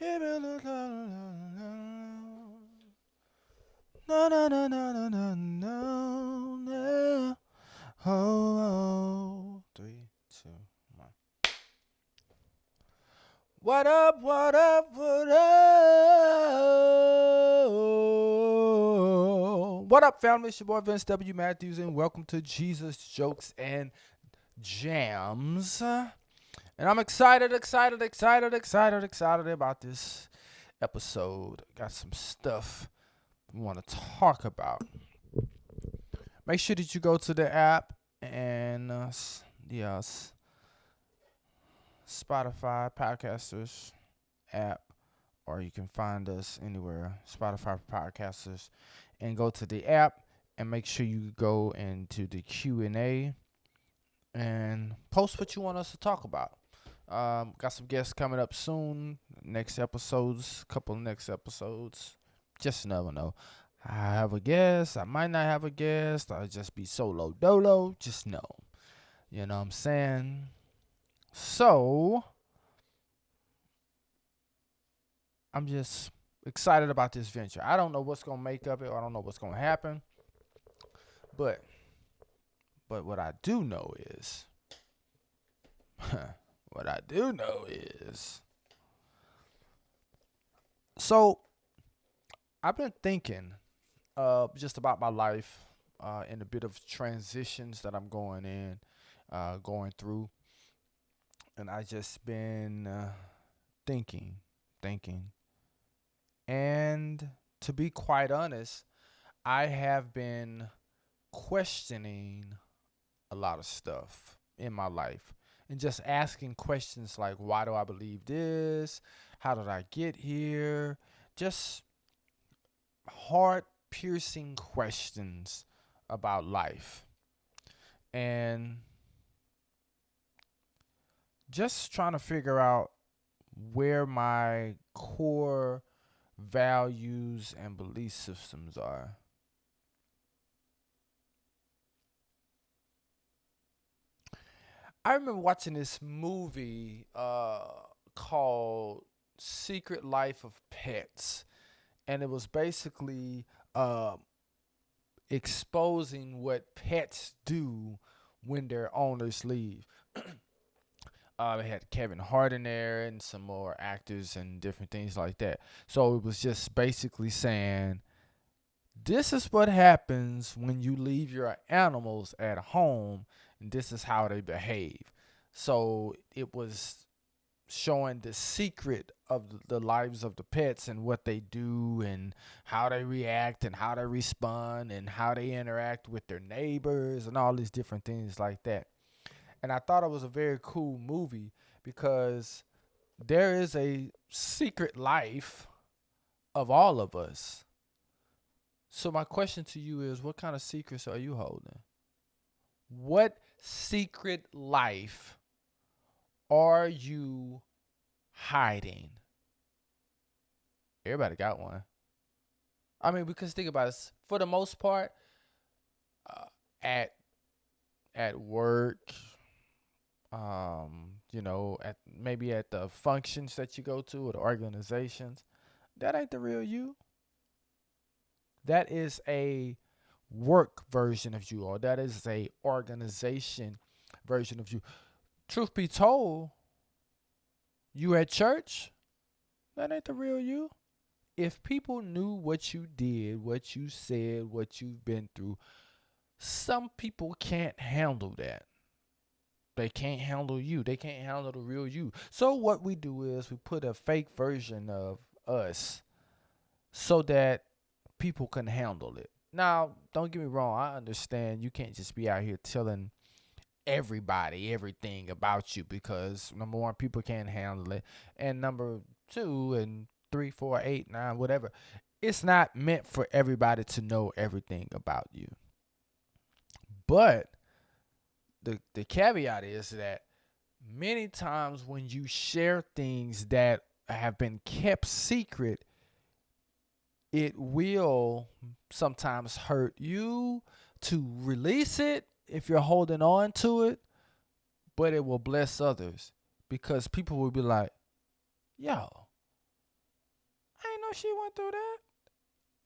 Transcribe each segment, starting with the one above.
No, no, no, no, no, no, no, no. Oh, oh. 3, 2, 1. What up, what up, what up? What up, family? It's your boy Vince W. Matthews, and welcome to Jesus Jokes and Jams. And I'm excited about this episode. Got some stuff we want to talk about. Make sure that you go to the app and Spotify podcasters app, or you can find us anywhere, Spotify podcasters, and go to the app and make sure you go into the Q&A and post what you want us to talk about. Got some guests coming up soon. Couple next episodes. Just never know. I have a guest. I might not have a guest. I'll just be solo dolo. Just know. You know what I'm saying? So, I'm just excited about this venture. I don't know what's going to make of it, or I don't know what's going to happen. But what I do know is, so I've been thinking just about my life and a bit of transitions that I'm going through. And I just been thinking. And to be quite honest, I have been questioning a lot of stuff in my life and just asking questions like, why do I believe this? How did I get here? Just heart piercing questions about life. And just trying to figure out where my core values and belief systems are. I remember watching this movie called Secret Life of Pets, and it was basically exposing what pets do when their owners leave. They had Kevin Hart in there and some more actors and different things like that. So it was just basically saying, this is what happens when you leave your animals at home, and this is how they behave. So it was showing the secret of the lives of the pets and what they do and how they react and how they respond and how they interact with their neighbors and all these different things like that. And I thought it was a very cool movie because there is a secret life of all of us. So my question to you is, what kind of secrets are you holding? What secret life are you hiding? Everybody got one. I mean, because think about it. For the most part, uh, at work, at maybe at the functions that you go to or the organizations, that ain't the real you. That is a work version of you, or that is a organization version of you. Truth be told, you at church, that ain't the real you. If people knew what you did, what you said, what you've been through, some people can't handle that. They can't handle you. They can't handle the real you. So what we do is we put a fake version of us so that people can handle it. Now, don't get me wrong. I understand you can't just be out here telling everybody everything about you, because number one, people can't handle it, and number two and three, four, eight, nine, whatever, it's not meant for everybody to know everything about you. But the caveat is that many times when you share things that have been kept secret, it will sometimes hurt you to release it if you're holding on to it, but it will bless others because people will be like, yo, she went through that,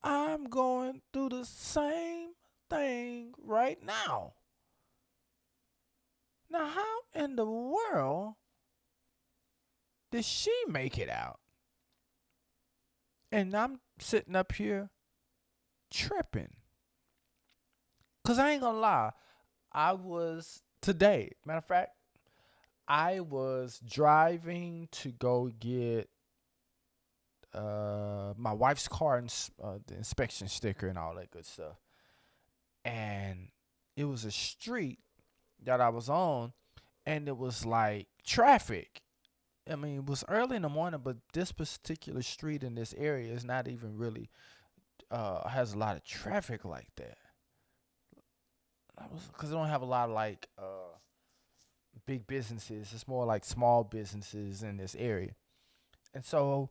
I'm going through the same thing right now. Now, how in the world did she make it out? And I'm sitting up here tripping. Because I ain't going to lie. I was, today, matter of fact, I was driving to go get my wife's car the inspection sticker and all that good stuff. And it was a street that I was on, and it was like traffic. I mean, it was early in the morning, but this particular street in this area is not even really has a lot of traffic like that. Because they don't have a lot of like big businesses. It's more like small businesses in this area. And so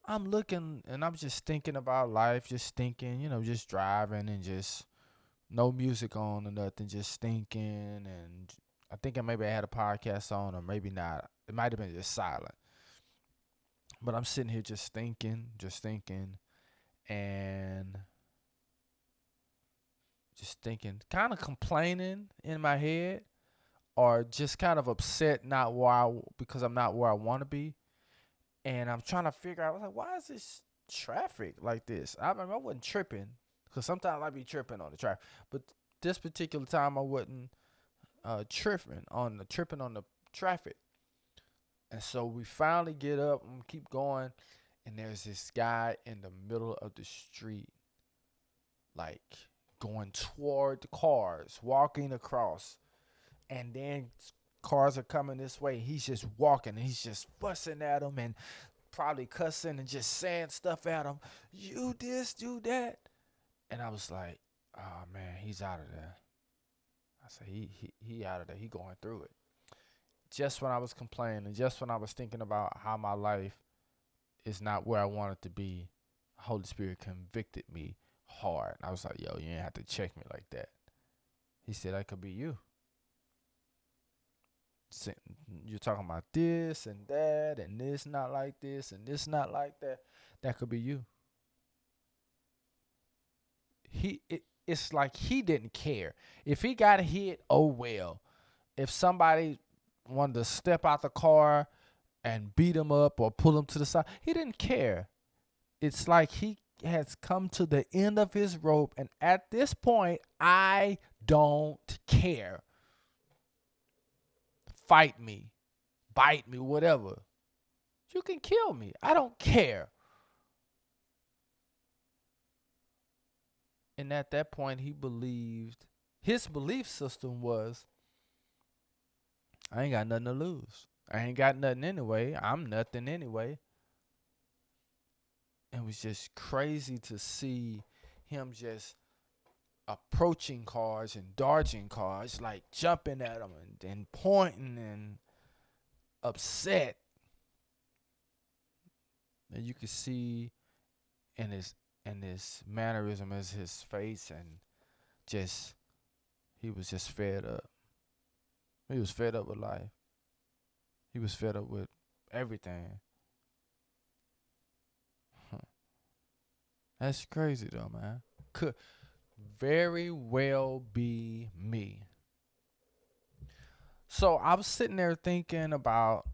I'm looking and I'm just thinking about life, just thinking, just driving and just no music on or nothing, just thinking. And I think maybe I had a podcast on or maybe not. It might have been just silent. But I'm sitting here just thinking, and just thinking, kind of complaining in my head or just kind of upset because I'm not where I want to be. And I'm trying to figure out, I was like, why is this traffic like this? I mean, I wasn't tripping because sometimes I be tripping on the traffic. But this particular time I wasn't tripping on the traffic. And so we finally get up and keep going. And there's this guy in the middle of the street, like going toward the cars, walking across. And then cars are coming this way. He's just walking and he's just fussing at them and probably cussing and just saying stuff at them. You this, do that. And I was like, oh man, he's out of there. I said, he out of there. He going through it. Just when I was complaining, just when I was thinking about how my life is not where I want it to be, Holy Spirit convicted me hard. I was like, yo, you ain't have to check me like that. He said, that could be you. You're talking about this and that and this not like this and this not like that. That could be you. It's like he didn't care. If he got hit, oh well. If somebody wanted to step out the car and beat him up or pull him to the side, he didn't care. It's like he has come to the end of his rope, and at this point, I don't care. Fight me, bite me, whatever. You can kill me. I don't care. And at that point, his belief system was, I ain't got nothing to lose. I ain't got nothing anyway. I'm nothing anyway. It was just crazy to see him just approaching cars and dodging cars, like jumping at them and pointing and upset. And you could see in his mannerism as his face, and just he was just fed up. He was fed up with life. He was fed up with everything. That's crazy though, man. Could very well be me. So I was sitting there thinking about,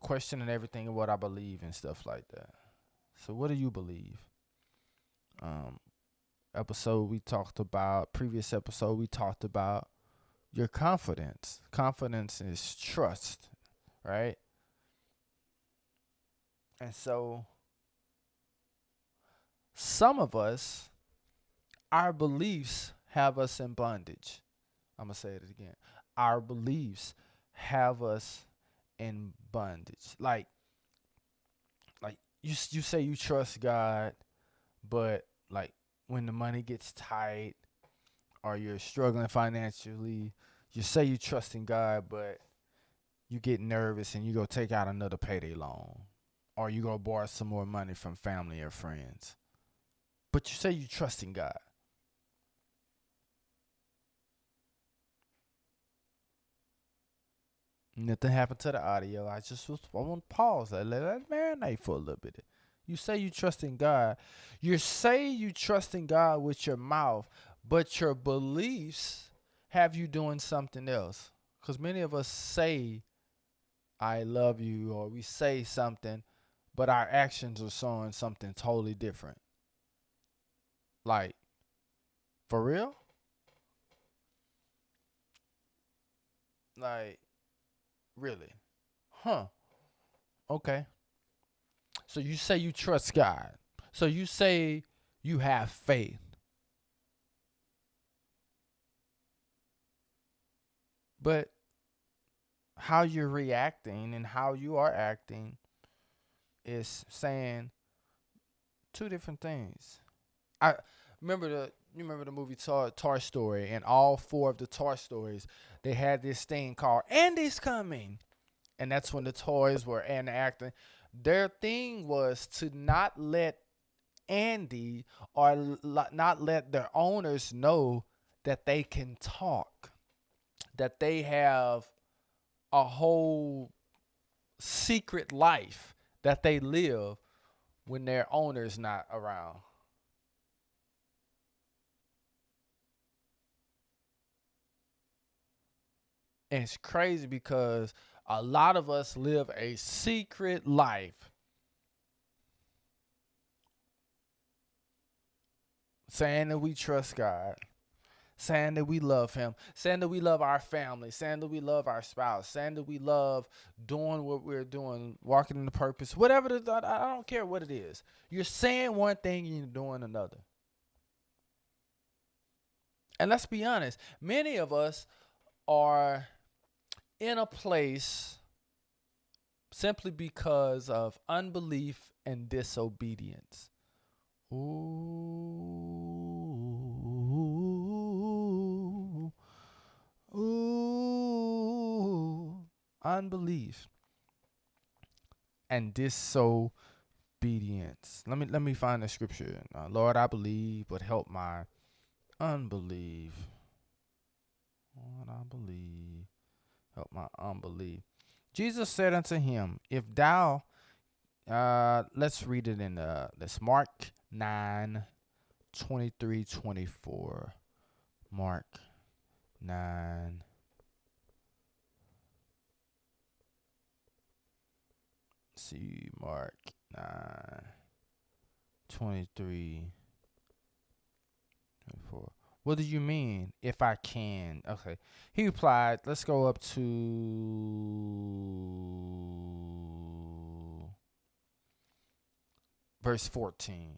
questioning everything and what I believe and stuff like that. So what do you believe? Um, previous episode we talked about your confidence. Confidence is trust, right? And so some of us, our beliefs have us in bondage. I'm going to say it again. Our beliefs have us in bondage. Like you say you trust God, but like when the money gets tight or you're struggling financially, you say you trust in God, but you get nervous and you go take out another payday loan or you go borrow some more money from family or friends. But you say you trust in God. Nothing happened to the audio. I want to pause that. Let that marinate for a little bit. You say you trust in God. You say you trust in God with your mouth, but your beliefs have you doing something else. Because many of us say, I love you, or we say something, but our actions are showing something totally different. Like, for real? Like, really? Huh. Okay. So you say you trust God. So you say you have faith. But how you're reacting and how you are acting is saying two different things. I remember the you remember the movie Toy Story, and all four of the Toy Stories, they had this thing called Andy's coming. And that's when the toys were and acting. Their thing was to not let Andy or not let their owners know that they can talk, that they have a whole secret life that they live when their owner's not around. And it's crazy because a lot of us live a secret life saying that we trust God, saying that we love Him, saying that we love our family, saying that we love our spouse, saying that we love doing what we're doing, walking in the purpose, whatever. I don't care what it is. You're saying one thing and you're doing another. And let's be honest, many of us are in a place simply because of unbelief and disobedience. Ooh, ooh, unbelief and disobedience. Let me find the scripture. Lord, I believe, but help my unbelief. Lord, I believe, help my unbelief. Jesus said unto him, if thou let's read it in this Mark 9:23-24. Mark 9. See, Mark 9:23-24. What do you mean, if I can? Okay. He replied, let's go up to verse 14.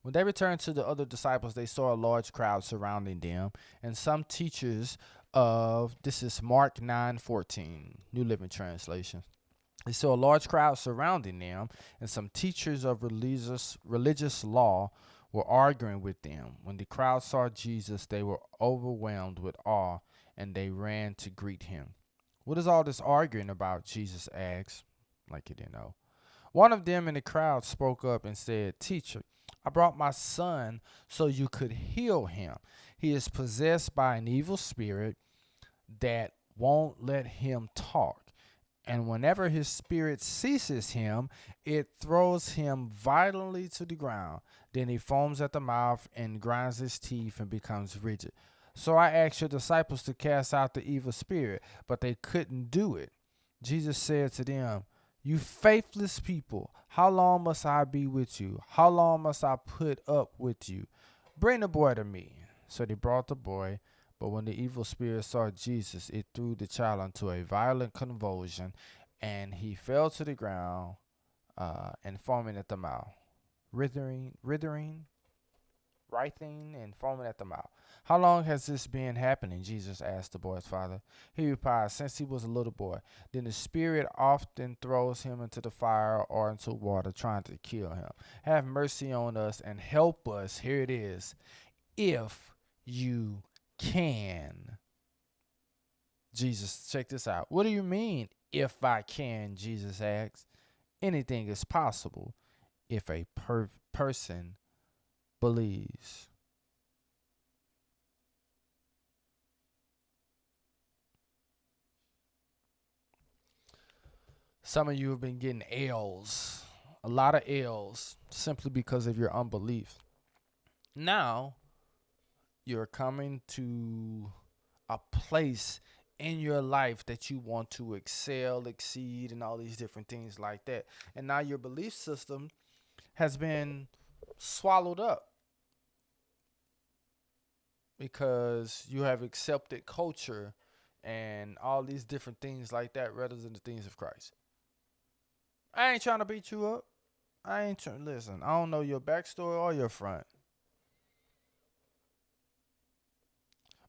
When they returned to the other disciples, they saw a large crowd surrounding them, and some teachers of this is Mark 9:14, New Living Translation. They saw a large crowd surrounding them, and some teachers of religious law were arguing with them. When the crowd saw Jesus, they were overwhelmed with awe, and they ran to greet him. What is all this arguing about? Jesus asked, like he didn't know. One of them in the crowd spoke up and said, Teacher, I brought my son so you could heal him. He is possessed by an evil spirit that won't let him talk. And whenever his spirit seizes him, it throws him violently to the ground. Then he foams at the mouth and grinds his teeth and becomes rigid. So I asked your disciples to cast out the evil spirit, but they couldn't do it. Jesus said to them, You faithless people, how long must I be with you? How long must I put up with you? Bring the boy to me. So they brought the boy. But when the evil spirit saw Jesus, it threw the child into a violent convulsion, and he fell to the ground and foaming at the mouth. Writhing and foaming at the mouth. How long has this been happening? Jesus asked the boy's father. He replied, Since he was a little boy. Then the spirit often throws him into the fire or into water, trying to kill him. Have mercy on us and help us. Here it is. If you can. Jesus, check this out. What do you mean, if I can? Jesus asks. Anything is possible if a person believes. Some of you have been getting L's a lot of L's simply because of your unbelief. Now you're coming to a place in your life that you want to excel, exceed, and all these different things like that. And now your belief system has been swallowed up because you have accepted culture and all these different things like that rather than the things of Christ. I ain't trying to beat you up. I ain't trying. Listen, I don't know your backstory or your front,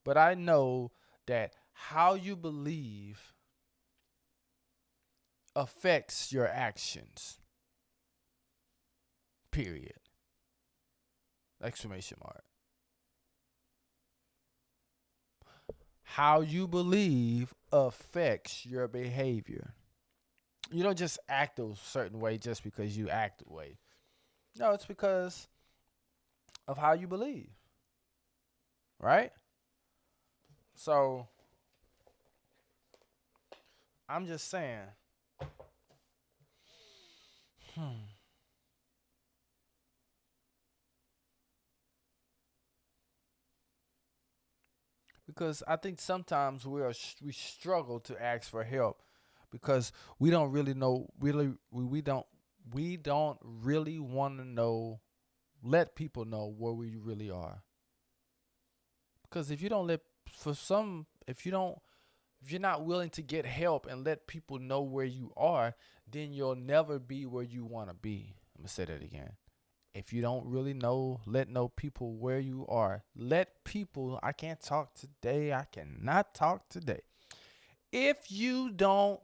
but I know that how you believe affects your actions. Period. Exclamation mark. How you believe affects your behavior. You don't just act a certain way just because you act a way. No, it's because of how you believe, right? So I'm just saying, hmm, because I think sometimes we struggle to ask for help because we don't really know we don't really want to know, let people know where we really are. Because if you don't let for some if you're not willing to get help and let people know where you are, then you'll never be where you want to be. I'm gonna say that again. If you don't really know people where you are. Let people, I can't talk today. I cannot talk today. If you don't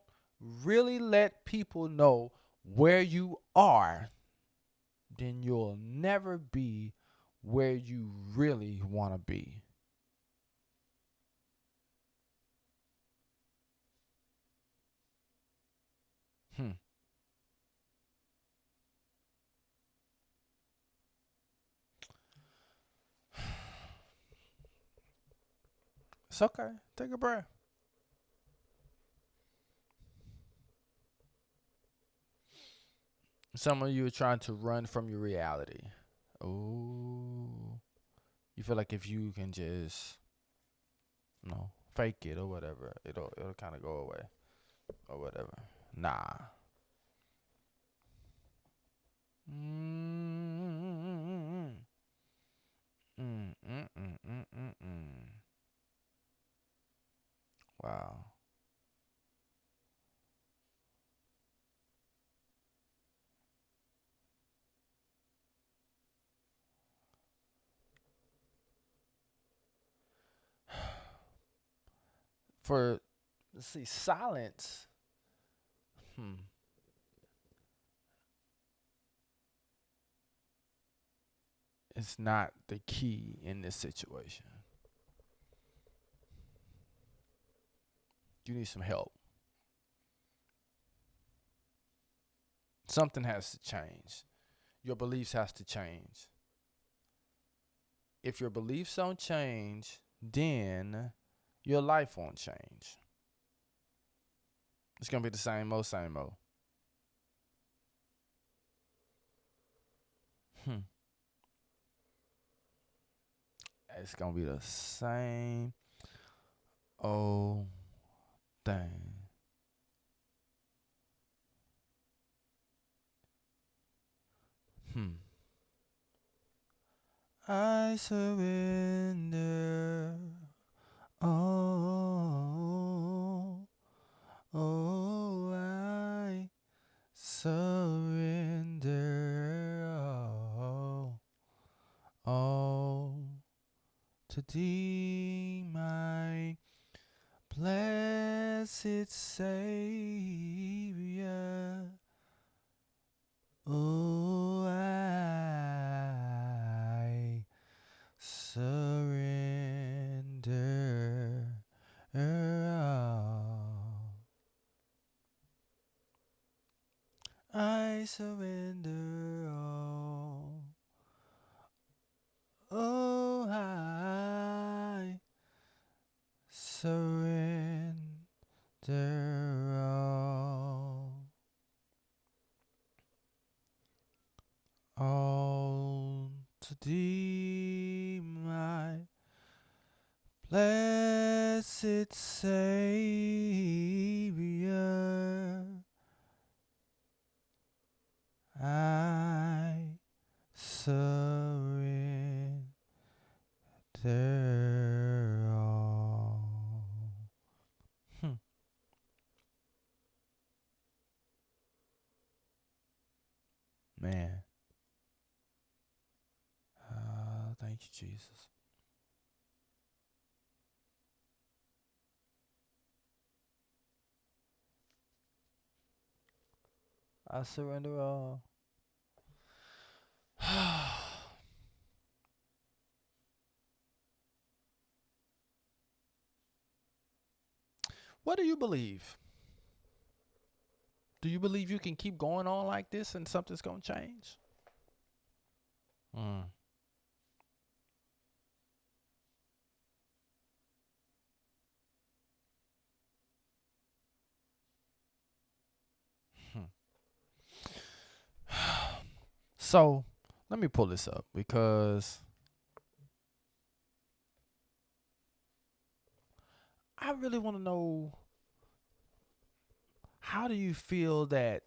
really let people know where you are, then you'll never be where you really want to be. Hmm. It's okay. Take a breath. Some of you are trying to run from your reality. Oh, you feel like if you can just, fake it or whatever, it'll kind of go away or whatever. Nah. Mm-mm-mm-mm. Mm-mm-mm-mm-mm. Wow. For let's see, silence. Hmm. It's not the key in this situation. You need some help. Something has to change. Your beliefs has to change. If your beliefs don't change, then your life won't change. It's gonna be the same old, same old. Hmm. It's gonna be the same old thing. Hmm. I surrender. Oh, oh, I surrender. All to thee, my blessed Savior. Oh, I surrender all. I surrender all. Oh, I surrender all. all to thee, my blessed Savior. I surrender all. Hmm. Man, thank you, Jesus. I surrender all. What do you believe? Do you believe you can keep going on like this and something's gonna change? Mm. Hmm. So let me pull this up because I really want to know, how do you feel that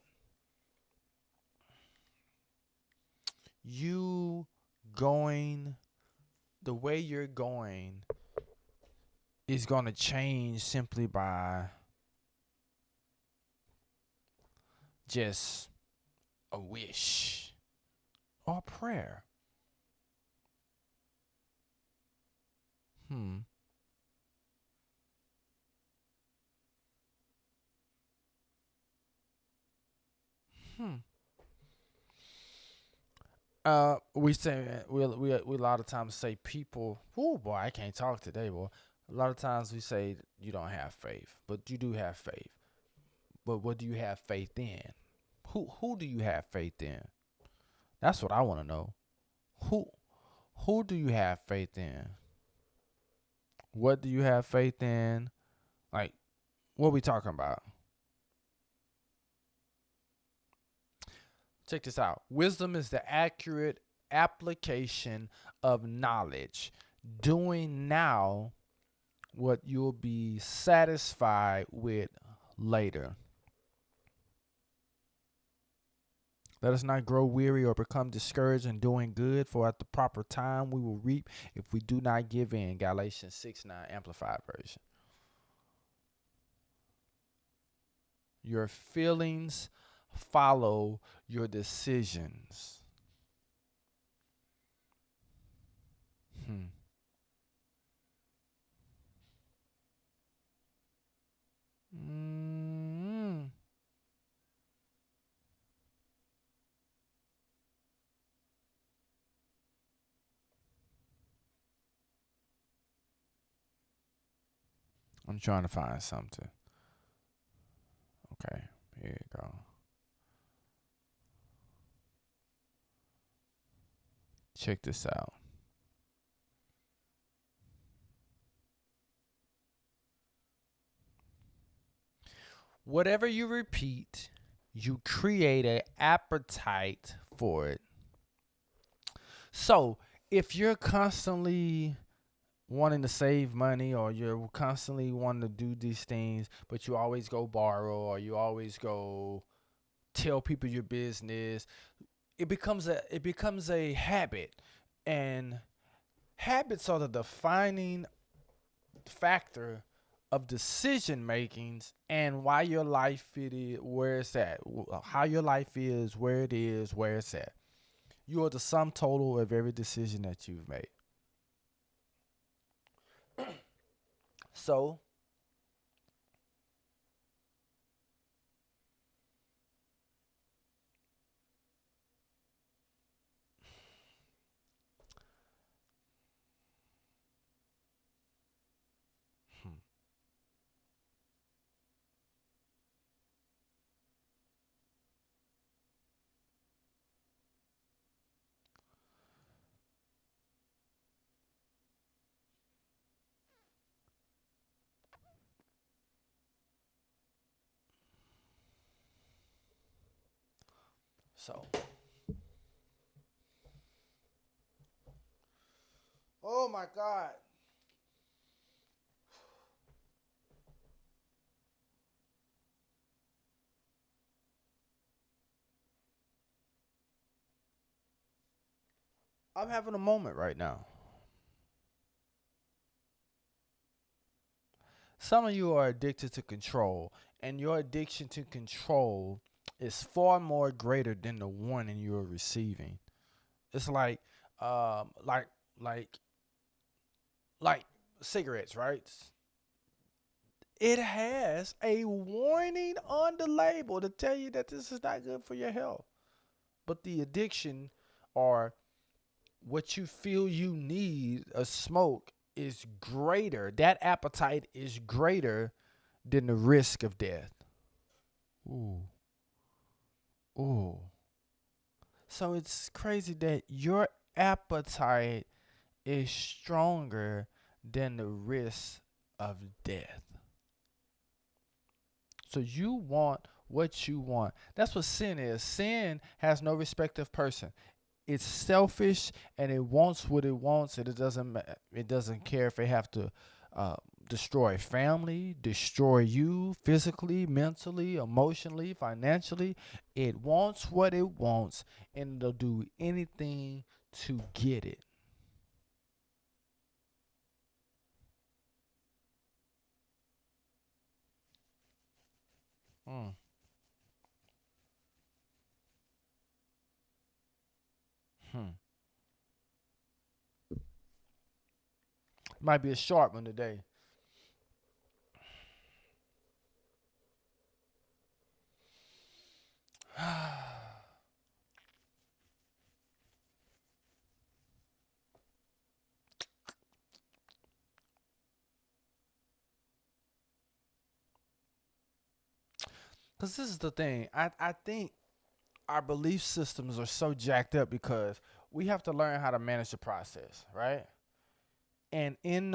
you going the way you're going is going to change simply by just a wish or a prayer? Hmm. Hmm. We say we a lot of times say people. Oh boy, I can't talk today, boy. A lot of times we say you don't have faith, but you do have faith. But what do you have faith in? Who do you have faith in? That's what I want to know. Who who do you have faith in? What do you have faith in? Like, what we talking about? Check this out. Wisdom is the accurate application of knowledge, doing now what you'll be satisfied with later. Let us not grow weary or become discouraged in doing good, for at the proper time we will reap if we do not give in. Galatians 6:9 Amplified Version. Your feelings follow your decisions. Hmm. Mm. I'm trying to find something. Okay, here you go. Check this out. Whatever you repeat, you create an appetite for it. So if you're constantly wanting to save money, or you're constantly wanting to do these things, but you always go borrow, or you always go tell people your business, it becomes a habit. And habits are the defining factor of decision makings and why your life it is where it's at, how your life is, where it is, where it's at. You are the sum total of every decision that you've made. So, hmm, so my God. I'm having a moment right now. Some of you are addicted to control, and your addiction to control is far more greater than the warning you're receiving. It's um, like, like, like cigarettes, right? It has a warning on the label to tell you that this is not good for your health. But the addiction or what you feel you need, a smoke, is greater. That appetite is greater than the risk of death. Ooh, ooh. So it's crazy that your appetite is stronger than the risk of death. So you want what you want. That's what sin is. Sin has no respect of person. It's selfish and it wants what it wants, and it doesn't care if it have to uh, destroy family, destroy you physically, mentally, emotionally, financially. It wants what it wants, and it'll do anything to get it. Mm. Hmm. Might be a sharp one today. Because this is the thing. I think our belief systems are so jacked up because we have to learn how to manage the process, right? And in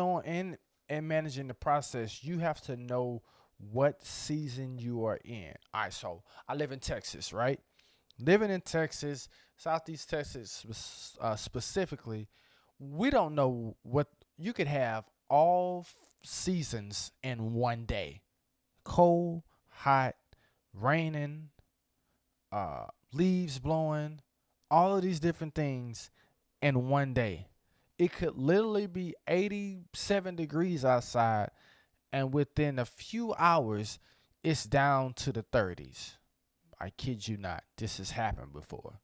managing the process, you have to know what season you are in. All right, so I live in Texas, right? Living in Texas, Southeast Texas specifically, we don't know what you could have all seasons in one day: cold, hot, raining, leaves blowing, all of these different things in one day. It could literally be 87 degrees outside, and within a few hours, it's down to the 30s. I kid you not. This has happened before.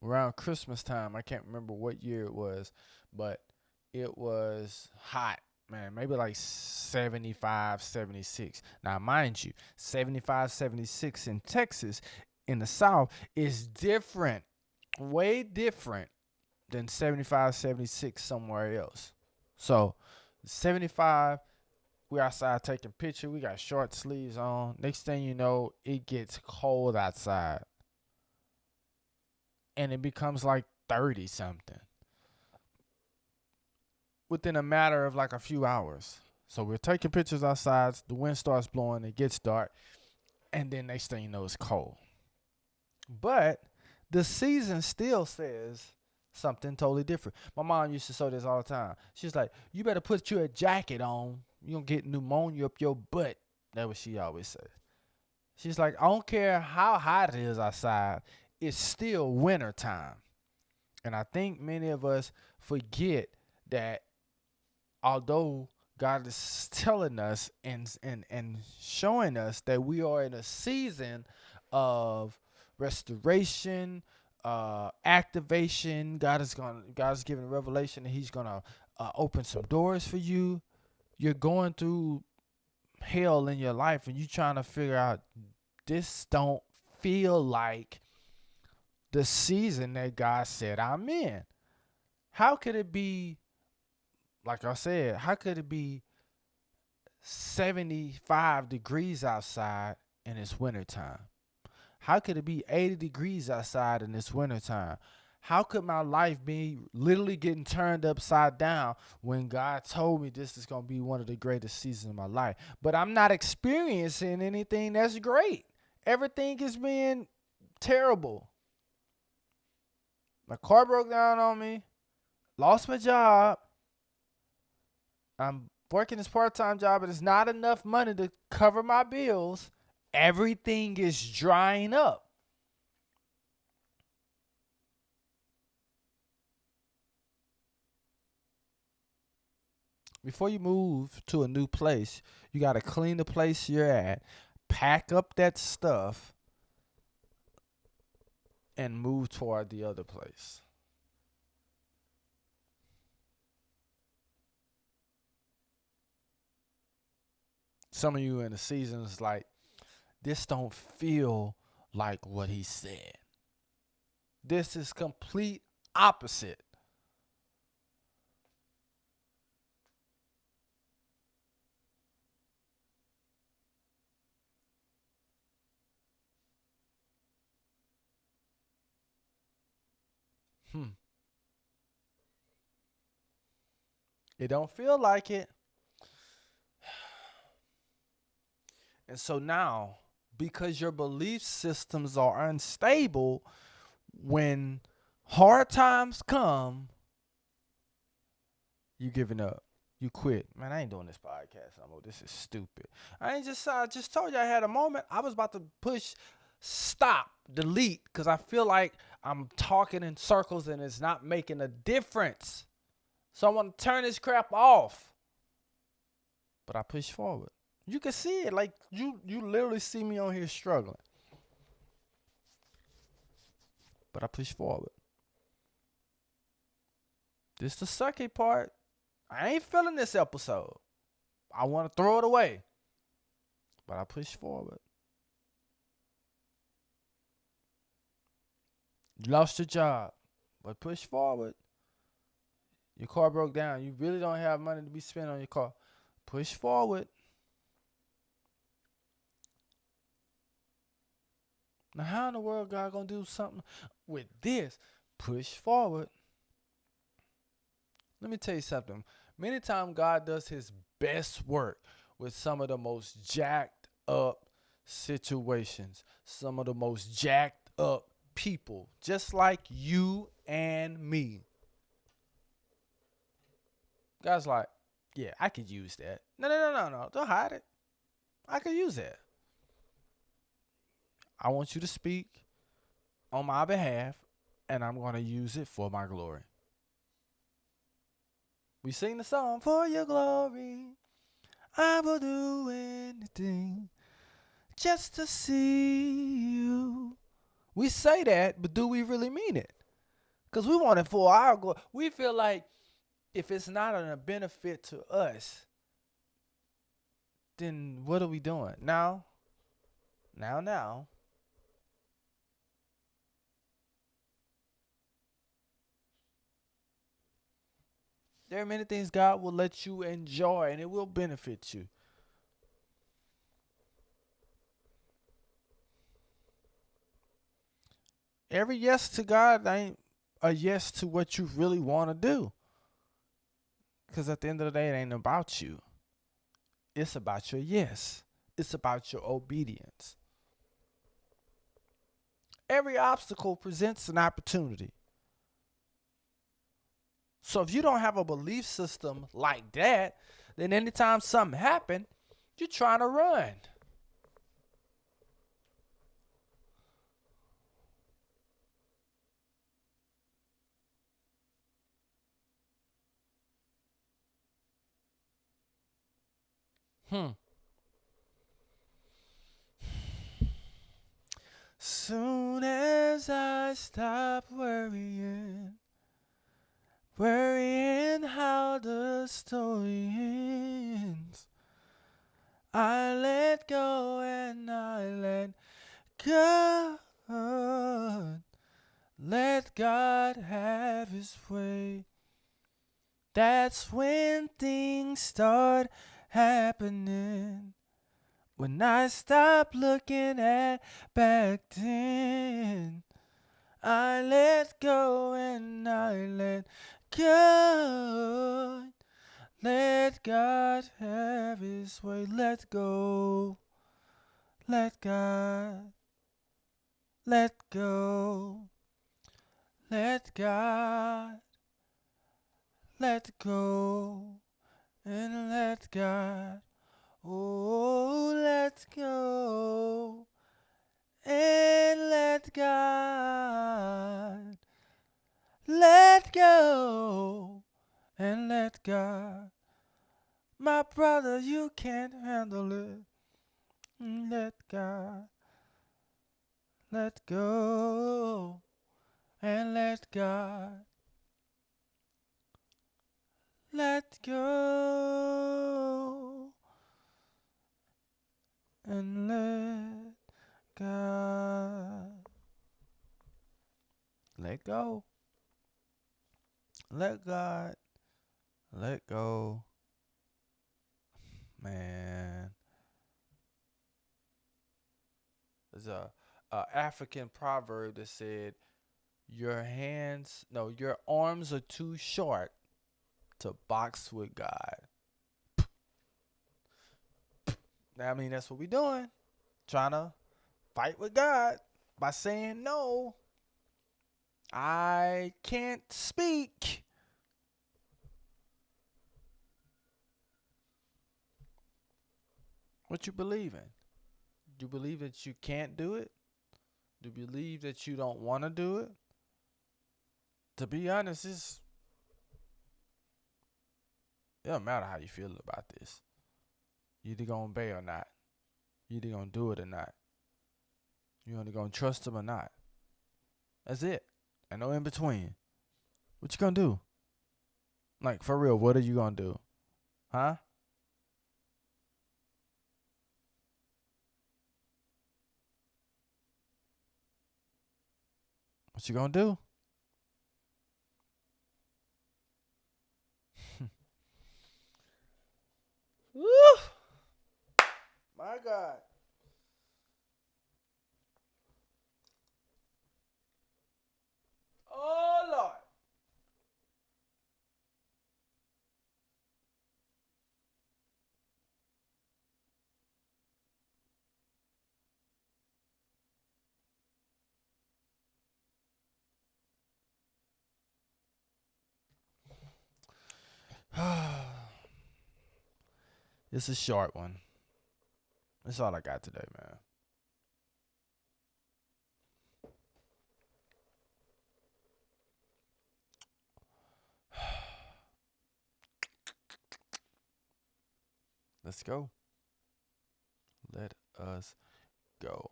Around Christmas time, I can't remember what year it was, but it was hot, man. Maybe like 75, 76. Now, mind you, 75, 76 in Texas, in the South, is different, way different than 75, 76 somewhere else. So 75, we outside taking picture. We got short sleeves on. Next thing you know, it gets cold outside, and it becomes like 30 something within a matter of like a few hours. So we're taking pictures outside. The wind starts blowing. It gets dark, and then next thing you know, it's cold. But the season still says something totally different. My mom used to say this all the time. She's like, "You better put you a jacket on. You gonna get pneumonia up your butt." That's what she always said. She's like, "I don't care how hot it is outside. It's still winter time." And I think many of us forget that although God is telling us and showing us that we are in a season of restoration, activation. God's giving revelation that He's gonna open some doors for you. You're going through hell in your life, and you trying to figure out this don't feel like the season that God said I'm in. How could it be? Like I said, how could it be 75 degrees outside and it's wintertime? How could it be 80 degrees outside in this wintertime? How could my life be literally getting turned upside down when God told me this is going to be one of the greatest seasons of my life? But I'm not experiencing anything that's great. Everything is being terrible. My car broke down on me. Lost my job. I'm working this part-time job, and it's not enough money to cover my bills. Everything is drying up. Before you move to a new place, you got to clean the place you're at, pack up that stuff, and move toward the other place. Some of you in the seasons like this don't feel like what he said. This is complete opposite. Hmm. It don't feel like it. And so now, because your belief systems are unstable, when hard times come, you giving up. You quit. Man, I ain't doing this podcast no more. This is stupid. I just told you I had a moment. I was about to push stop, delete, because I feel like I'm talking in circles and it's not making a difference. So I want to turn this crap off. But I push forward. You can see it. Like you literally see me on here struggling. But I push forward. This the sucky part. I ain't feeling this episode. I want to throw it away. But I push forward. You lost your job. But push forward. Your car broke down. You really don't have money to be spent on your car. Push forward. Now, how in the world God gonna do something with this? Push forward. Let me tell you something. Many times God does his best work with some of the most jacked up situations, some of the most jacked up people, just like you and me. God's like, yeah, I could use that. No. Don't hide it. I could use that. I want you to speak on my behalf, and I'm going to use it for my glory. We sing the song, for your glory, I will do anything just to see you. We say that, but do we really mean it? Because we want it for our glory. We feel like if it's not a benefit to us, then what are we doing? Now. There are many things God will let you enjoy and it will benefit you. Every yes to God ain't a yes to what you really want to do. Because at the end of the day, it ain't about you. It's about your yes. It's about your obedience. Every obstacle presents an opportunity. So if you don't have a belief system like that, then anytime something happens, you're trying to run. Hmm. Soon as I stop worrying how the story ends, I let go and I let God. Let God have his way. That's when things start happening. When I stop looking at back then, I let go and I let God. Let God have his way. Let go. Let God. Let go. Let God. let go and let God. Oh, let go and let God. Let go and let God. My brother, you can't handle it. Let God. Let go and let God. Let go and let God. Let go. Let God. Let go. Man. There's a African proverb that said, your arms are too short to box with God. I mean, that's what we doing. Trying to fight with God by saying no. I can't speak. What you believe in? Do you believe that you can't do it? Do you believe that you don't want to do it? To be honest, it don't matter how you feel about this. You either gonna obey or not. You either gonna do it or not. You either gonna trust him or not. That's it. And no in between. What you gonna do? Like, for real, what are you gonna do? Huh? What you gonna do? Woo! My God. Oh, Lord. It's a short one. That's all I got today, man. Let's go. Let us go.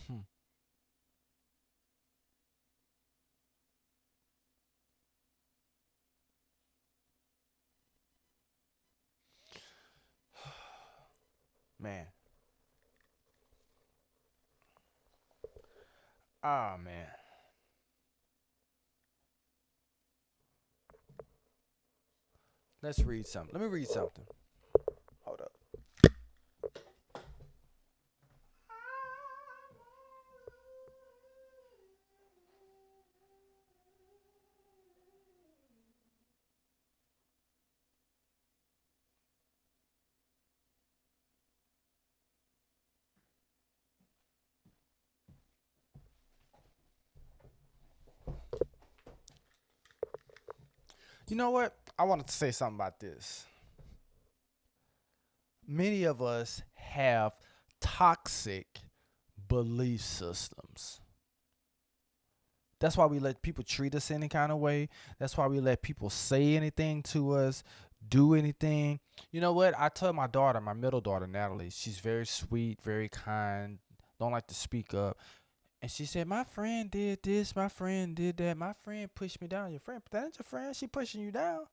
Hmm. Man. Ah, man. Let's read something. Let me read something. Hold up. You know what? I wanted to say something about this. Many of us have toxic belief systems. That's why we let people treat us any kind of way. That's why we let people say anything to us, do anything. You know what? I told my daughter, my middle daughter, Natalie, she's very sweet, very kind, don't like to speak up. And she said, my friend did this, my friend did that, my friend pushed me down. Your friend, that ain't your friend, she pushing you down.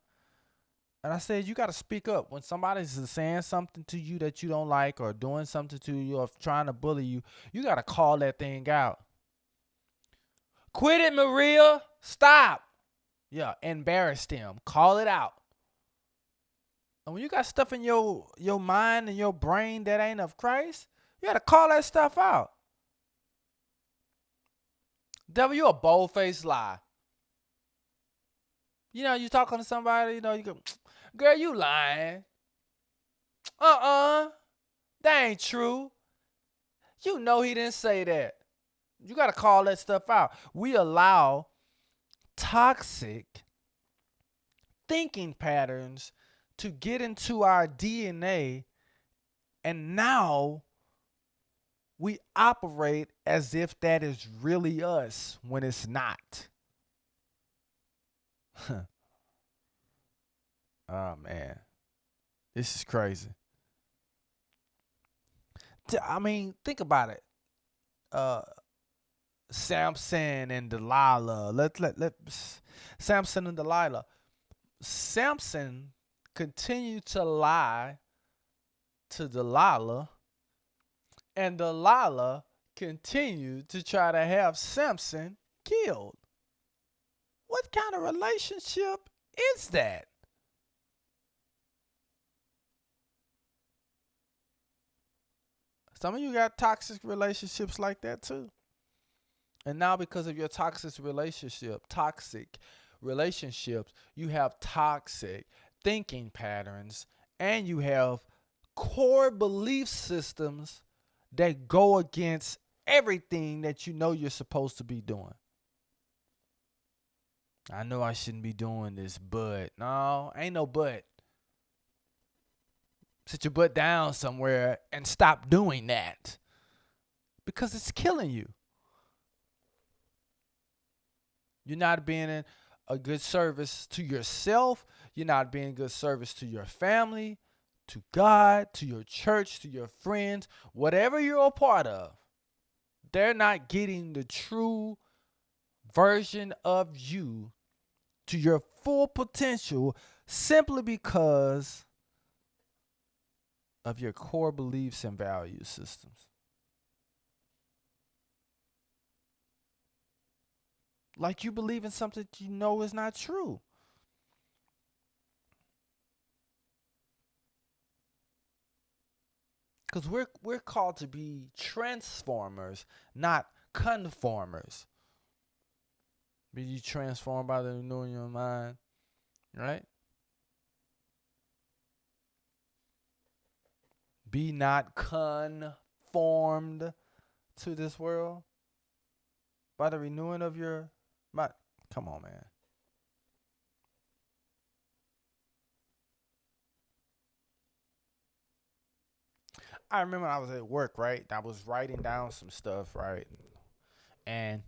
And I said, you got to speak up. When somebody's saying something to you that you don't like or doing something to you or trying to bully you, you got to call that thing out. Quit it, Maria. Stop. Yeah, embarrass them. Call it out. And when you got stuff in your mind and your brain that ain't of Christ, you got to call that stuff out. Devil, you a bold-faced lie. You know, you talking to somebody, you know, you go, girl, you lying. Uh-uh. That ain't true. You know he didn't say that. You got to call that stuff out. We allow toxic thinking patterns to get into our DNA, and now we operate as if that is really us when it's not. Oh man, this is crazy. I mean, think about it. Uh, Samson and Delilah. Let Samson and Delilah. Samson continued to lie to Delilah, and Delilah continued to try to have Samson killed. What kind of relationship is that? Some of you got toxic relationships like that too. And now because of your toxic relationships, you have toxic thinking patterns and you have core belief systems that go against everything that you know you're supposed to be doing. I know I shouldn't be doing this, but no, ain't no but. Sit your butt down somewhere and stop doing that because it's killing you. You're not being a good service to yourself. You're not being good service to your family, to God, to your church, to your friends, whatever you're a part of. They're not getting the true version of you to your full potential simply because of your core beliefs and value systems. Like you believe in something you know is not true. Because we're called to be transformers, not conformers. Be you transformed by the renewing your mind, right? Be not conformed to this world by the renewing of your mind. Come on, man. I remember I was at work, right? I was writing down some stuff, right? And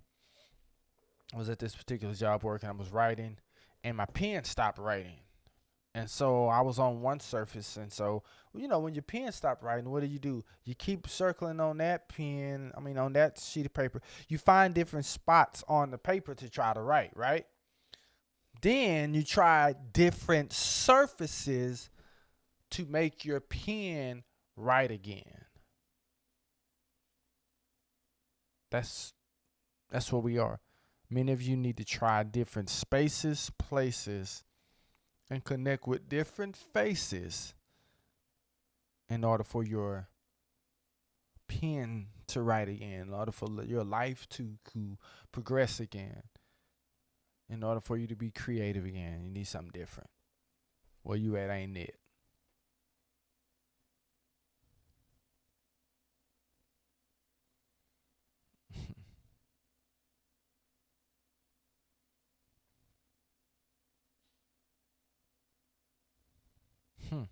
I was at this particular job working. I was writing, and my pen stopped writing. And so I was on one surface, and so when your pen stopped writing, what do? You keep circling on that pen. I mean, on that sheet of paper. You find different spots on the paper to try to write, right? Then you try different surfaces to make your pen write again. That's that's what we are. Many of you need to try different spaces, places, and connect with different faces in order for your pen to write again, in order for your life to progress again, in order for you to be creative again. You need something different. Where you at ain't it. Hmm.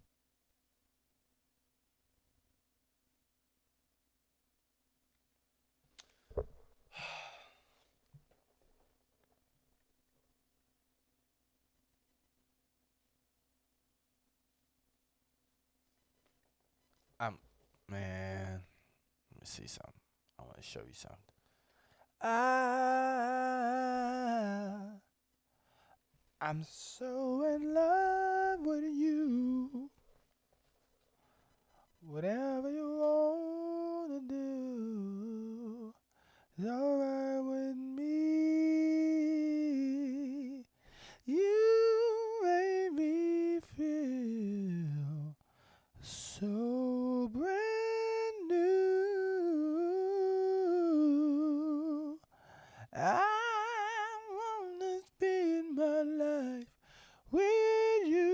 I'm Man, let me see something. I want to show you something. I I'm so in love with you. Whatever you wanna do is alright with me. You make me feel so brand new. I wanna spend my life with you.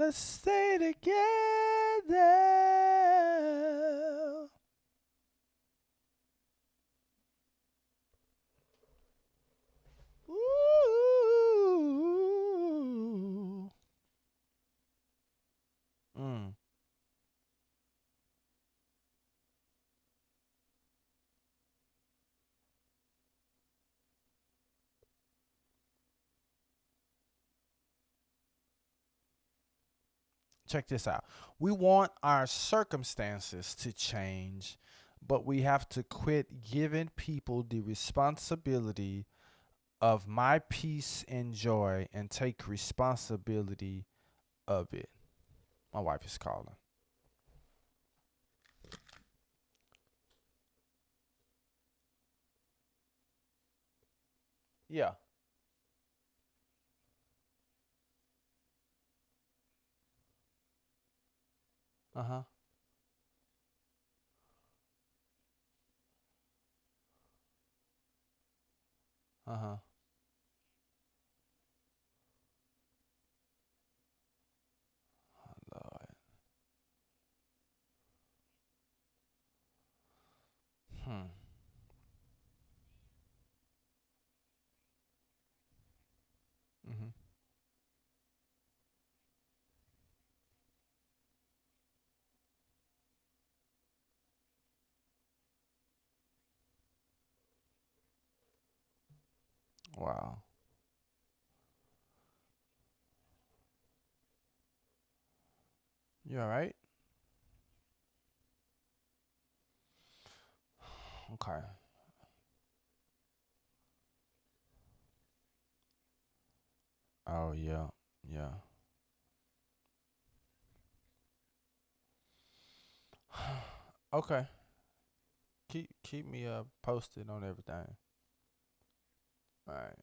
Let's stay together. Ooh. Mm. Check this out. We want our circumstances to change, but we have to quit giving people the responsibility of my peace and joy and take responsibility of it. My wife is calling. Yeah. Uh huh. Uh huh. Lord. Hmm. Mm-hmm. Wow. You all right? Okay. Oh yeah. Yeah. Okay. Keep me posted on everything. All right.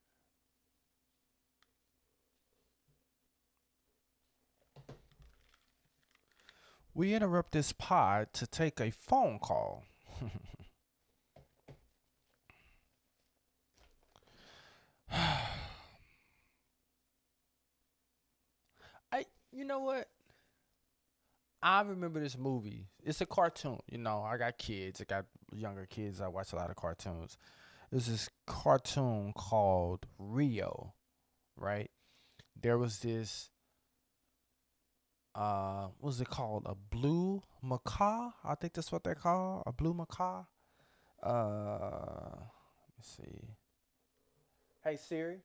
We interrupt this pod to take a phone call. I you know what? I remember this movie. It's a cartoon. You know, I got kids. I got younger kids. I watch a lot of cartoons. There's this cartoon called Rio, right? There was this what was it called? A blue macaw? I think that's what they call a blue macaw. Let me see. Hey Siri,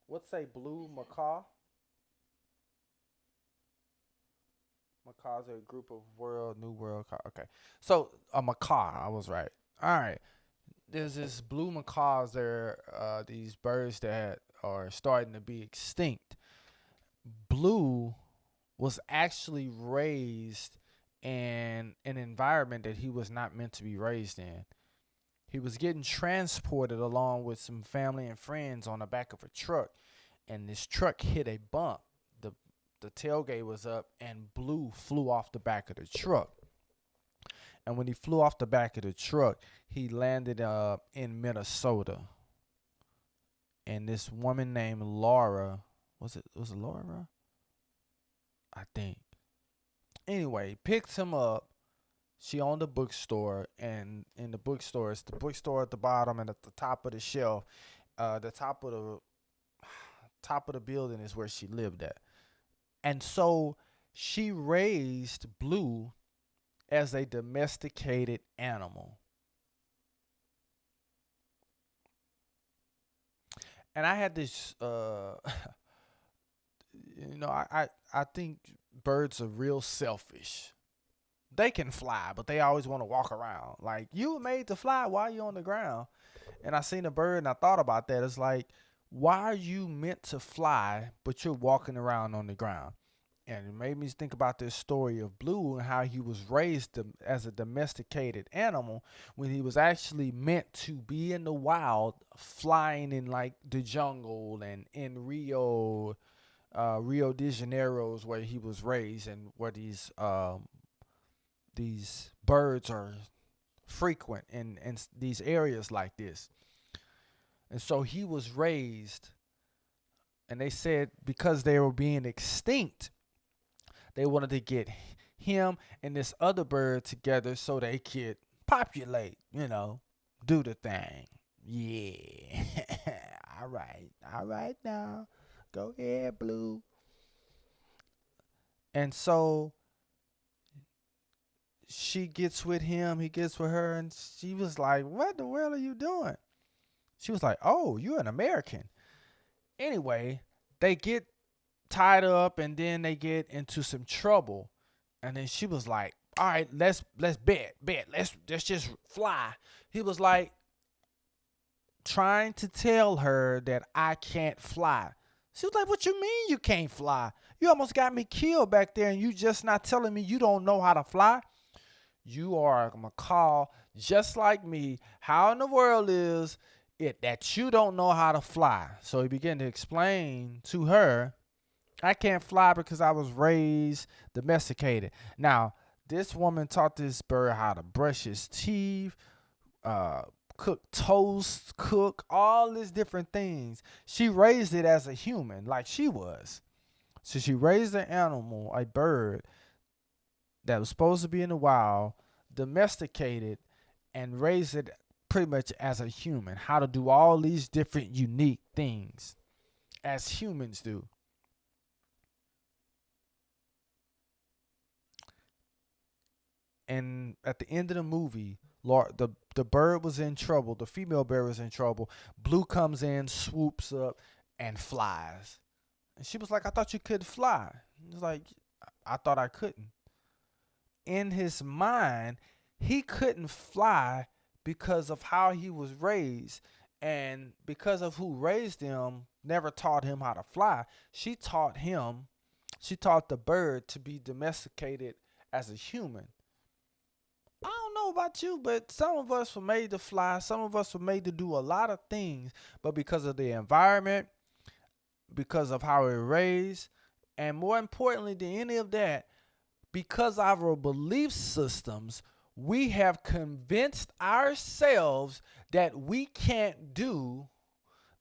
what's a blue macaw? Macaws are a group of new world. Okay, so a macaw. I was right. All right. There's this blue macaws. They're these birds that are starting to be extinct. Blue was actually raised in an environment that he was not meant to be raised in. He was getting transported along with some family and friends on the back of a truck, and this truck hit a bump. The the tailgate was up, and Blue flew off the back of the truck. And when he flew off the back of the truck, he landed in Minnesota. And this woman named Laura, was it Laura? I think. Anyway, picked him up. She owned a bookstore, and in the bookstore, it's the bookstore at the bottom, and at the top of the shelf, the top of the building is where she lived at. And so she raised Blue as a domesticated animal. And I had this I think birds are real selfish. They can fly, but they always want to walk around. Like, you were made to fly, why are you on the ground? And I seen a bird and I thought about that. It's like, why are you meant to fly, but you're walking around on the ground? And it made me think about this story of Blue and how he was raised as a domesticated animal when he was actually meant to be in the wild, flying in like the jungle and in Rio de Janeiro's where he was raised and where these birds are frequent in these areas like this. And so he was raised And they said because they were being extinct, they wanted to get him and this other bird together so they could populate, do the thing. Yeah. All right. All right now. Go ahead, Blue. And so she gets with him, he gets with her, and she was like, "What the world are you doing?" She was like, "Oh, you're an American." Anyway, they get tied up and then they get into some trouble. And then she was like, "All right, let's bet. Let's just fly." He was like trying to tell her that I can't fly. She was like, "What you mean you can't fly? You almost got me killed back there and you just not telling me you don't know how to fly? You are a macaw just like me. How in the world is it that you don't know how to fly?" So he began to explain to her, "I can't fly because I was raised domesticated." Now, this woman taught this bird how to brush his teeth, uh, cook toast, cook all these different things. She raised it as a human, like she was. So she raised an animal, a bird that was supposed to be in the wild, domesticated, and raised it pretty much as a human. How to do all these different unique things as humans do. And at the end of the movie, the bird was in trouble. The female bird was in trouble. Blue comes in, swoops up, and flies. And she was like, "I thought you could fly." He was like, "I thought I couldn't." In his mind, he couldn't fly because of how he was raised. And because of who raised him, never taught him how to fly. She taught the bird to be domesticated as a human. I don't know about you, but some of us were made to fly. Some of us were made to do a lot of things, but because of the environment, because of how we're raised, and more importantly than any of that, because of our belief systems, we have convinced ourselves that we can't do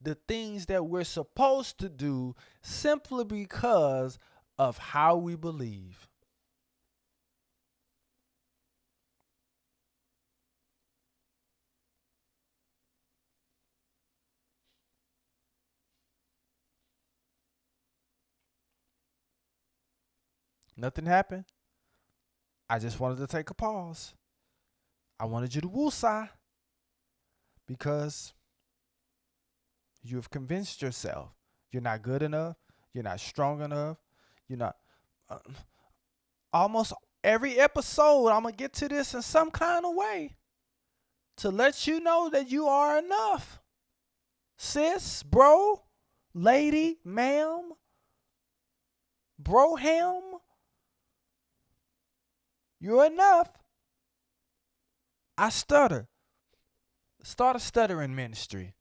the things that we're supposed to do simply because of how we believe. Nothing happened. I just wanted to take a pause. I wanted you to woosah because you have convinced yourself you're not good enough, you're not strong enough, you're not. Uh, Almost every episode, I'm going to get to this in some kind of way to let you know that you are enough. Sis, bro, lady, ma'am, broham, you're enough. I stutter. Start a stuttering ministry.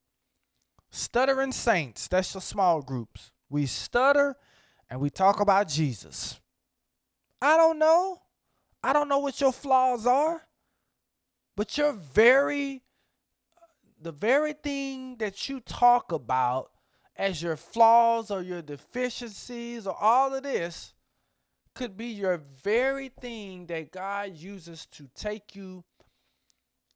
Stuttering saints, that's your small groups. We stutter and we talk about Jesus. I don't know. I don't know what your flaws are, but the very thing that you talk about as your flaws or your deficiencies or all of this could be your very thing that God uses to take you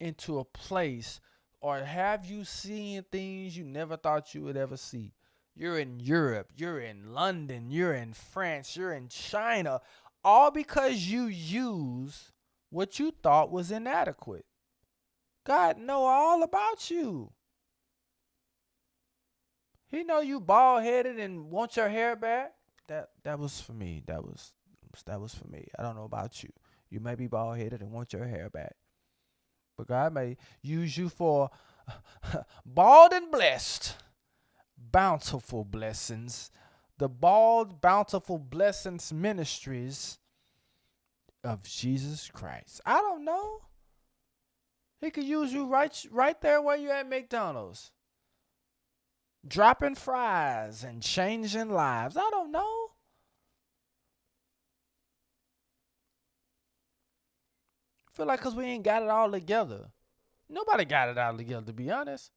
into a place or have you seeing things you never thought you would ever see. You're in Europe, you're in London, you're in France, you're in China, all because you use what you thought was inadequate. God know all about you. He know you bald headed and want your hair back. That was for me. That was for me. I don't know about you. You may be bald headed and want your hair back. But God may use you for bald and blessed, bountiful blessings. The bald, bountiful blessings ministries of Jesus Christ. I don't know. He could use you right there where you at McDonald's. Dropping fries and changing lives. I don't know. Feel like because we ain't got it all together. Nobody got it all together, to be honest.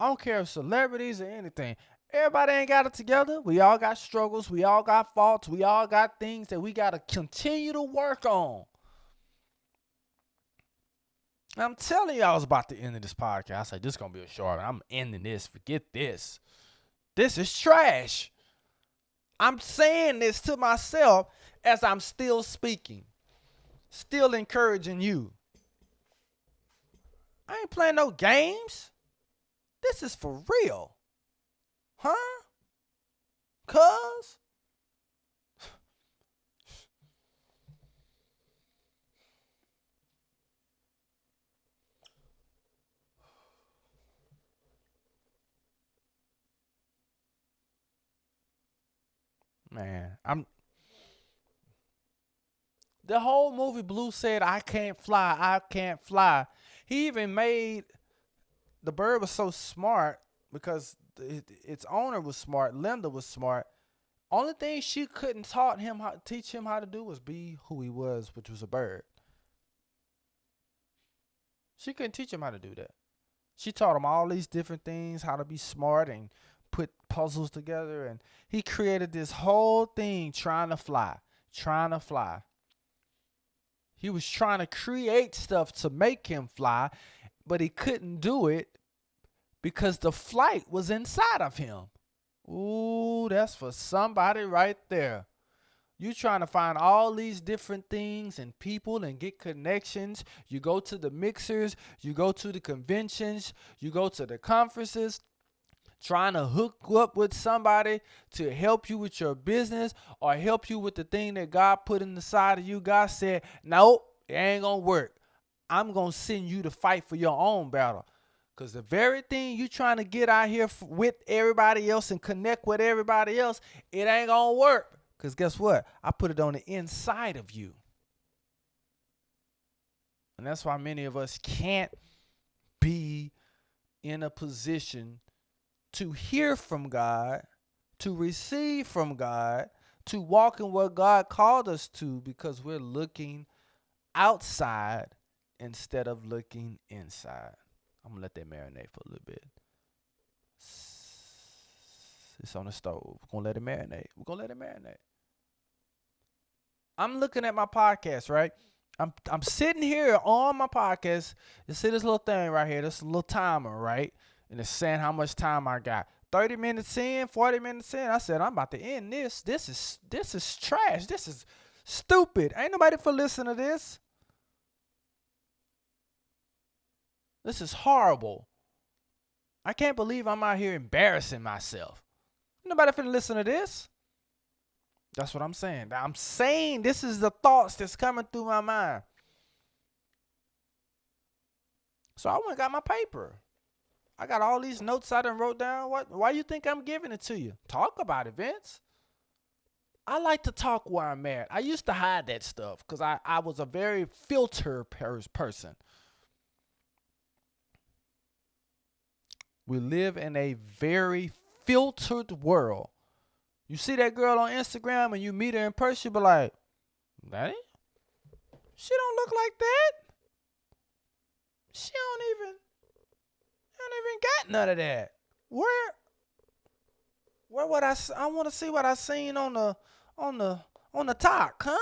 I don't care if celebrities or anything. Everybody ain't got it together. We all got struggles. We all got faults. We all got things that we got to continue to work on. I'm telling you, I was about to end this podcast. I said, this is going to be a short one. I'm ending this. Forget this. This is trash. I'm saying this to myself as I'm still speaking, still encouraging you. I ain't playing no games. This is for real. Huh? Cuz? Man, the whole movie Blue said, I can't fly, I can't fly. He even made, the bird was so smart because its owner was smart, Linda was smart. Only thing she couldn't teach him how to do was be who he was, which was a bird. She couldn't teach him how to do that. She taught him all these different things, how to be smart and put puzzles together. And he created this whole thing trying to fly, trying to fly. He was trying to create stuff to make him fly, but he couldn't do it because the flight was inside of him. Ooh, that's for somebody right there. You trying to find all these different things and people and get connections. You go to the mixers, you go to the conventions, you go to the conferences, trying to hook up with somebody to help you with your business or help you with the thing that God put in the side of you. God said, nope, it ain't going to work. I'm going to send you to fight for your own battle. Because the very thing you trying to get out here with everybody else and connect with everybody else, it ain't going to work. Because guess what? I put it on the inside of you. And that's why many of us can't be in a position to hear from God, to receive from God, to walk in what God called us to, because we're looking outside instead of looking inside. I'm going to let that marinate for a little bit. It's on the stove. We're going to let it marinate. We're going to let it marinate. I'm looking at my podcast, right? I'm sitting here on my podcast. You see this little thing right here, this little timer, right? And it's saying how much time I got. 30 minutes in, 40 minutes in. I said, I'm about to end this. This is trash. This is stupid. Ain't nobody for listening to this. This is horrible. I can't believe I'm out here embarrassing myself. Ain't nobody finna listen to this. That's what I'm saying. I'm saying this is the thoughts that's coming through my mind. So I went and got my paper. I got all these notes I done wrote down. Why you think I'm giving it to you? Talk about it, Vince. I like to talk where I'm at. I used to hide that stuff because I was a very filter person. We live in a very filtered world. You see that girl on Instagram and you meet her in person, you be like, "Daddy, she don't look like that. She don't even got none of that. Where would I want to see what I seen on the talk, huh?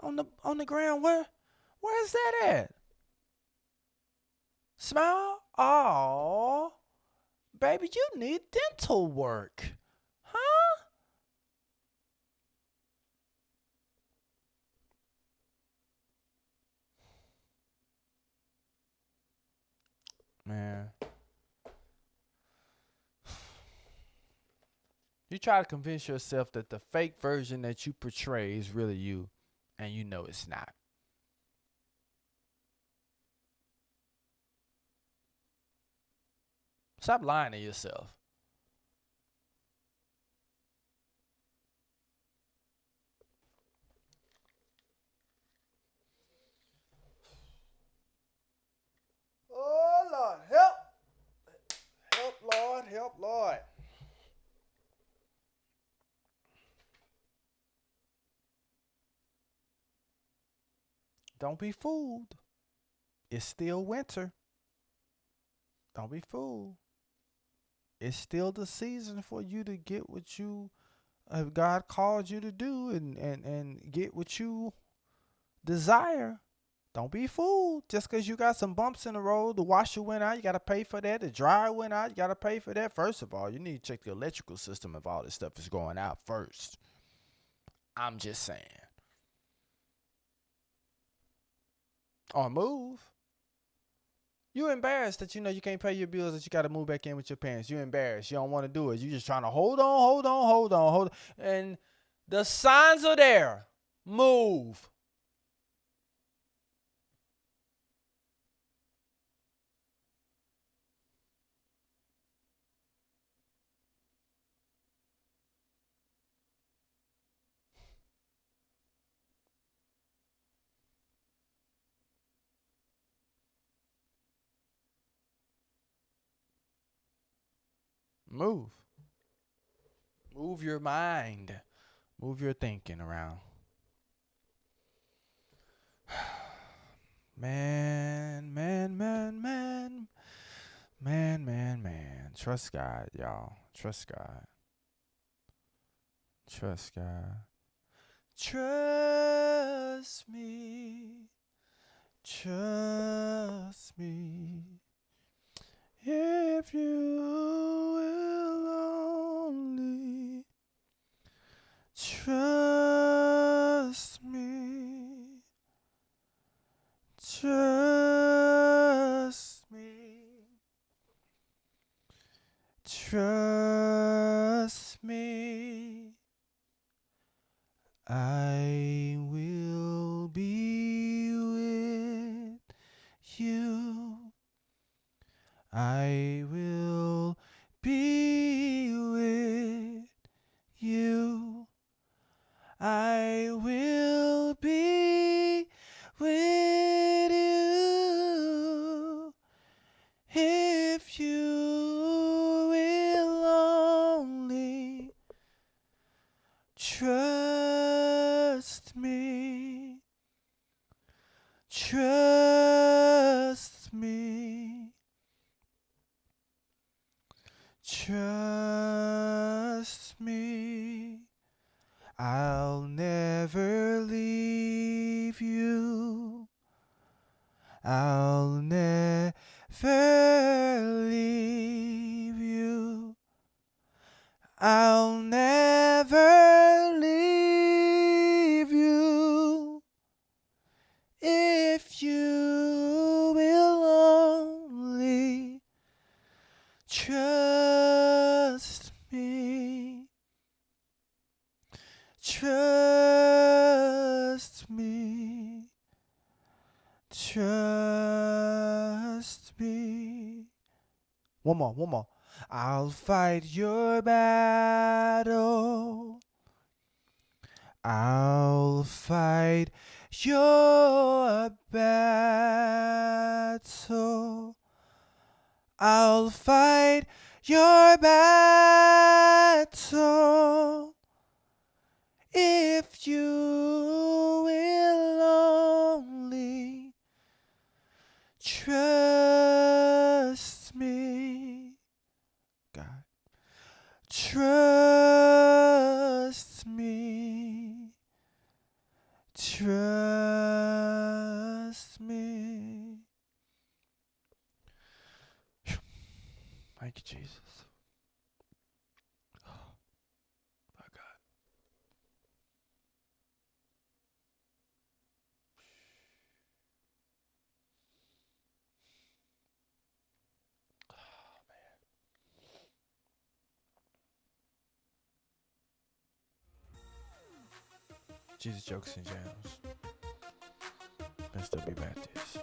On the ground, where's that at? Smile? Oh, baby, you need dental work. Huh? Man. You try to convince yourself that the fake version that you portray is really you, and you know it's not. Stop lying to yourself. Oh, Lord, help. Help, Lord, help, Lord. Don't be fooled. It's still winter. Don't be fooled. it's still the season for you to get what you God called you to do, and get what you desire. Don't be fooled. Just because you got some bumps in the road, the washer went out, you got to pay for that. The dryer went out, you got to pay for that. First of all, you need to check the electrical system if all this stuff is going out first. I'm just saying. Or move. You embarrassed that you can't pay your bills, that you got to move back in with your parents. You embarrassed. You don't want to do it. You just trying to hold on. And the signs are there. Move. Move. Move your mind. Move your thinking around. Man. Trust God, y'all. Trust God. Trust God. Trust me. Trust me. If you will only trust me. Trust me. Trust me. I will be with you. I will be with you. I will be with you if you will only trust me. Trust me. Trust me. I'll never leave you. I'll never leave you. I'll never leave you if you will only trust me. Trust me. Trust me. One more. I'll fight your battle. I'll fight your battle. I'll fight your battle if you will only trust me. God. Trust me. Trust me. Thank you, Jesus. Oh, my God. Jesus Jokes and Jams. Let's still be Baptist.